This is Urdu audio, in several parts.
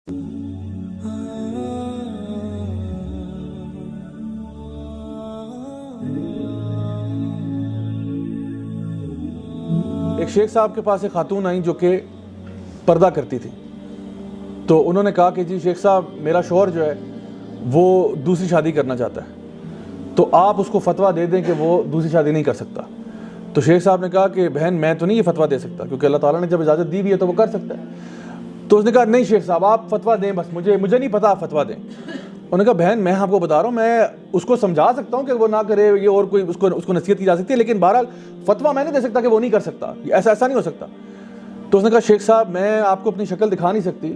ایک شیخ صاحب کے پاس ایک خاتون آئیں جو کہ پردہ کرتی تھی، تو انہوں نے کہا کہ جی شیخ صاحب میرا شوہر جو ہے وہ دوسری شادی کرنا چاہتا ہے، تو آپ اس کو فتویٰ دے دیں کہ وہ دوسری شادی نہیں کر سکتا۔ تو شیخ صاحب نے کہا کہ بہن میں تو نہیں یہ فتویٰ دے سکتا، کیونکہ اللہ تعالیٰ نے جب اجازت دی بھی ہے تو وہ کر سکتا ہے۔ تو اس نے کہا نہیں شیخ صاحب آپ فتویٰ دیں، بس مجھے نہیں پتہ آپ فتویٰ دیں۔ انہوں نے کہا بہن میں آپ کو بتا رہا ہوں، میں اس کو سمجھا سکتا ہوں کہ وہ نہ کرے، یہ اور کوئی اس کو نصیحت کی جا سکتی ہے، لیکن بہرحال فتویٰ میں نہیں دے سکتا کہ وہ نہیں کر سکتا، ایسا نہیں ہو سکتا۔ تو اس نے کہا شیخ صاحب میں آپ کو اپنی شکل دکھا نہیں سکتی،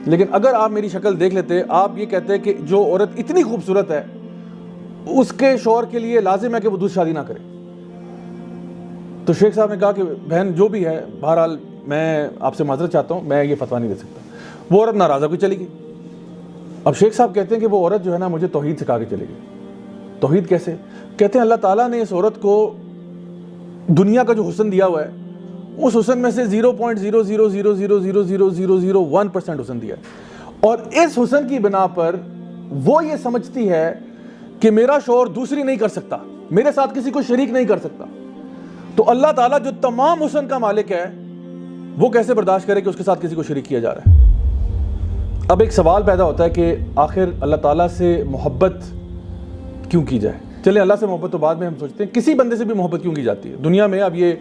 لیکن اگر آپ میری شکل دیکھ لیتے، آپ یہ کہتے کہ جو عورت اتنی خوبصورت ہے اس کے شوہر کے لیے لازم ہے کہ وہ دوسری شادی نہ کرے۔ تو شیخ صاحب نے کہا کہ بہن جو بھی ہے بہرحال میں آپ سے معذرت چاہتا ہوں، میں یہ فتویٰ نہیں دے سکتا۔ وہ عورت ناراض ہو کے چلی گئی۔ اب شیخ صاحب کہتے ہیں کہ وہ عورت جو ہے نا مجھے توحید سکھا کے چلی گئی۔ توحید کیسے؟ کہتے ہیں اللہ تعالیٰ نے اس عورت کو دنیا کا جو حسن دیا ہوا ہے اس حسن میں سے 0.000000001% حسن دیا ہے، اور اس حسن کی بنا پر وہ یہ سمجھتی ہے کہ میرا شوہر دوسری نہیں کر سکتا، میرے ساتھ کسی کو شریک نہیں کر سکتا۔ تو اللہ تعالیٰ جو تمام حسن کا مالک ہے وہ کیسے برداشت کرے کہ اس کے ساتھ کسی کو شریک کیا جا رہا ہے؟ اب ایک سوال پیدا ہوتا ہے کہ آخر اللہ تعالیٰ سے محبت کیوں کی جائے؟ چلیں اللہ سے محبت تو بعد میں ہم سوچتے ہیں، کسی بندے سے بھی محبت کیوں کی جاتی ہے دنیا میں؟ اب یہ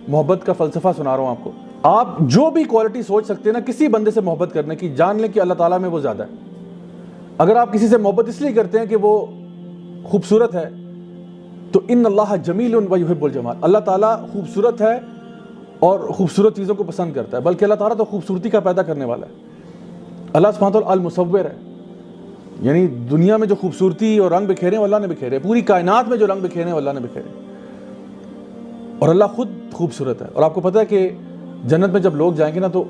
محبت کا فلسفہ سنا رہا ہوں آپ کو۔ آپ جو بھی کوالٹی سوچ سکتے ہیں نا کسی بندے سے محبت کرنے کی، جان لیں کہ اللہ تعالیٰ میں وہ زیادہ ہے۔ اگر آپ کسی سے محبت اس لیے کرتے ہیں کہ وہ خوبصورت ہے تو ان اللہ جمیل و یحب الجمال، اللہ تعالیٰ خوبصورت ہے اور خوبصورت چیزوں کو پسند کرتا ہے، بلکہ اللہ تعالیٰ تو خوبصورتی کا پیدا کرنے والا ہے۔ اللہ سبحانہ وتعالیٰ المصور ہے، یعنی دنیا میں جو خوبصورتی اور رنگ بکھیرے ہیں اللہ نے بکھیرے، پوری کائنات میں جو رنگ بکھیرے ہیں اللہ نے بکھیرے، اور اللہ خود خوبصورت ہے۔ اور آپ کو پتہ ہے کہ جنت میں جب لوگ جائیں گے نا تو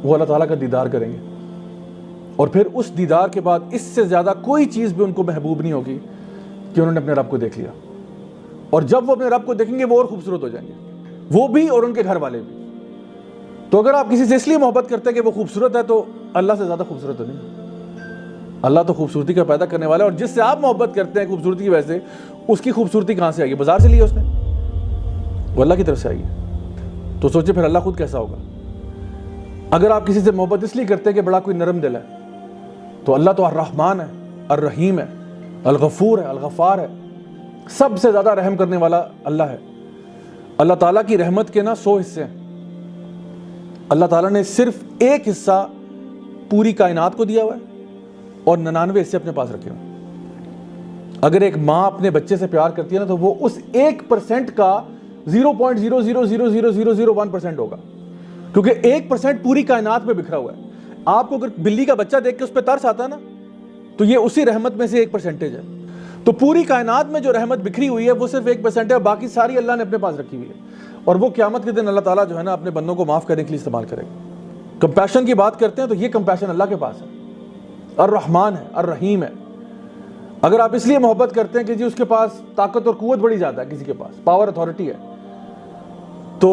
وہ اللہ تعالیٰ کا دیدار کریں گے، اور پھر اس دیدار کے بعد اس سے زیادہ کوئی چیز بھی ان کو محبوب نہیں ہوگی کہ انہوں نے اپنے رب کو دیکھ لیا۔ اور جب وہ اپنے رب کو دیکھیں گے وہ اور خوبصورت ہو جائیں گے، وہ بھی اور ان کے گھر والے بھی۔ تو اگر آپ کسی سے اس لیے محبت کرتے ہیں کہ وہ خوبصورت ہے تو اللہ سے زیادہ خوبصورت تو نہیں۔ اللہ تو خوبصورتی کا پیدا کرنے والا ہے، اور جس سے آپ محبت کرتے ہیں خوبصورتی کی وجہ سے، اس کی خوبصورتی کہاں سے آئی ہے؟ بازار سے لی ہے اس نے؟ وہ اللہ کی طرف سے آئی ہے۔ تو سوچے پھر اللہ خود کیسا ہوگا؟ اگر آپ کسی سے محبت اس لیے کرتے ہیں کہ بڑا کوئی نرم دل ہے، تو اللہ تو الرحمن ہے، الرحیم ہے، الغفور ہے، الغفار ہے، سب سے زیادہ رحم کرنے والا اللہ ہے۔ اللہ تعالیٰ کی رحمت کے نا 100 حصے ہیں، اللہ تعالیٰ نے صرف ایک حصہ پوری کائنات کو دیا ہوا ہے اور 99 حصے اپنے پاس رکھے ہوئے ہیں۔ اگر ایک ماں اپنے بچے سے پیار کرتی ہے نا تو وہ اس 1% کا 0.0000001% ہوگا، کیونکہ 1% پوری کائنات میں بکھرا ہوا ہے۔ آپ کو اگر بلی کا بچہ دیکھ کے اس پہ ترس آتا ہے نا تو یہ اسی رحمت میں سے 1% ہے۔ تو پوری کائنات میں جو رحمت بکھری ہوئی ہے وہ صرف 1% ہے، باقی ساری اللہ نے اپنے پاس رکھی ہوئی ہے، اور وہ قیامت کے دن اللہ تعالیٰ جو ہے نا اپنے بندوں کو معاف کرنے کے لیے استعمال کرے گا۔ کمپیشن کی بات کرتے ہیں تو یہ کمپیشن اللہ کے پاس ہے، الرحمن ہے، الرحیم ہے۔ اگر آپ اس لیے محبت کرتے ہیں کہ جی اس کے پاس طاقت اور قوت بڑی زیادہ ہے، کسی کے پاس پاور اتھارٹی ہے، تو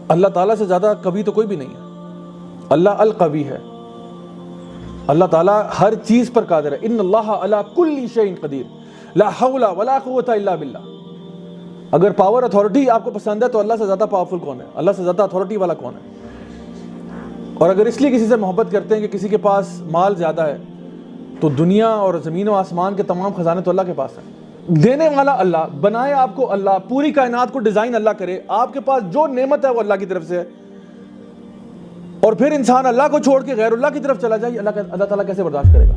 اللہ تعالیٰ سے زیادہ قوی تو کوئی بھی نہیں ہے۔ اللہ القوی ہے، اللہ تعالیٰ ہر چیز پر قادر ہے۔ ان اللہ علی کل شیء قدیر، لا حول ولا قوت الا باللہ۔ اگر پاور اتھارٹی آپ کو پسند ہے تو اللہ سے زیادہ پاورفل کون ہے؟ اللہ سے زیادہ اتھارٹی والا کون ہے؟ اور اگر اس لیے کسی سے محبت کرتے ہیں کہ کسی کے پاس مال زیادہ ہے، تو دنیا اور زمین و آسمان کے تمام خزانے تو اللہ کے پاس ہیں۔ دینے والا اللہ، بنائے آپ کو اللہ، پوری کائنات کو ڈیزائن اللہ کرے، آپ کے پاس جو نعمت ہے وہ اللہ کی طرف سے ہے، اور پھر انسان اللہ کو چھوڑ کے غیر اللہ کی طرف چلا جائے، اللہ تعالیٰ کیسے برداشت کرے گا؟